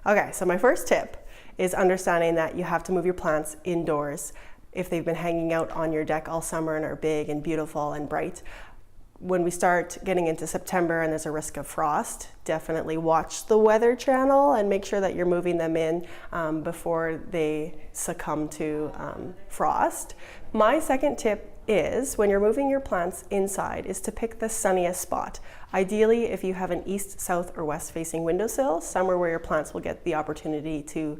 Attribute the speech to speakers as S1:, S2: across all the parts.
S1: Okay, so my first tip is understanding that you have to move your plants indoors if they've been hanging out on your deck all summer and are big and beautiful and bright. When we start getting into September and there's a risk of frost, definitely watch the Weather Channel and make sure that you're moving them in before they succumb to frost. My second tip is, when you're moving your plants inside, is to pick the sunniest spot. Ideally, if you have an east, south, or west facing windowsill, somewhere where your plants will get the opportunity to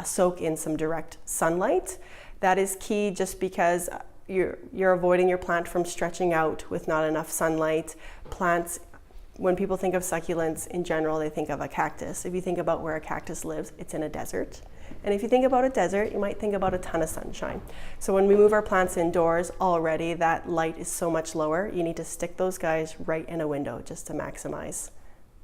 S1: soak in some direct sunlight. That is key, just because you're avoiding your plant from stretching out with not enough sunlight. Plants, when people think of succulents in general, they think of a cactus. If you think about where a cactus lives, it's in a desert. And if you think about a desert, you might think about a ton of sunshine. So when we move our plants indoors, already that light is so much lower. You need to stick those guys right in a window just to maximize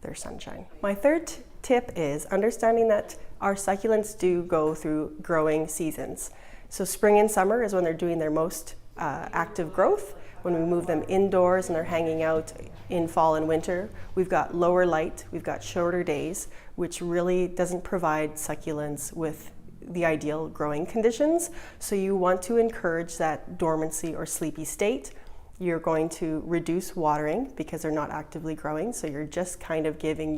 S1: their sunshine. My third tip is understanding that our succulents do go through growing seasons. So spring and summer is when they're doing their most active growth. When we move them indoors and they're hanging out in fall and winter, we've got lower light, we've got shorter days, which really doesn't provide succulents with the ideal growing conditions. So you want to encourage that dormancy or sleepy state. You're going to reduce watering because they're not actively growing. So you're just kind of giving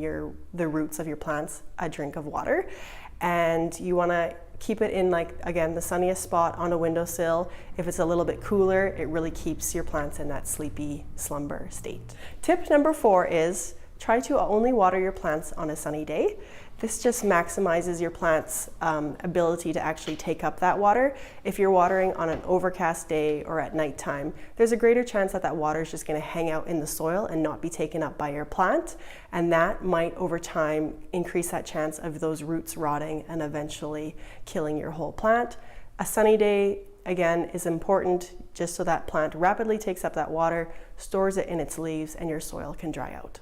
S1: the roots of your plants a drink of water. And you want to keep it in, like, again, the sunniest spot on a windowsill. If it's a little bit cooler, it really keeps your plants in that sleepy slumber state. Tip number 4 is try to only water your plants on a sunny day. This just maximizes your plant's ability to actually take up that water. If you're watering on an overcast day or at nighttime, there's a greater chance that that water is just going to hang out in the soil and not be taken up by your plant. And that might, over time, increase that chance of those roots rotting and eventually killing your whole plant. A sunny day, again, is important just so that plant rapidly takes up that water, stores it in its leaves, and your soil can dry out.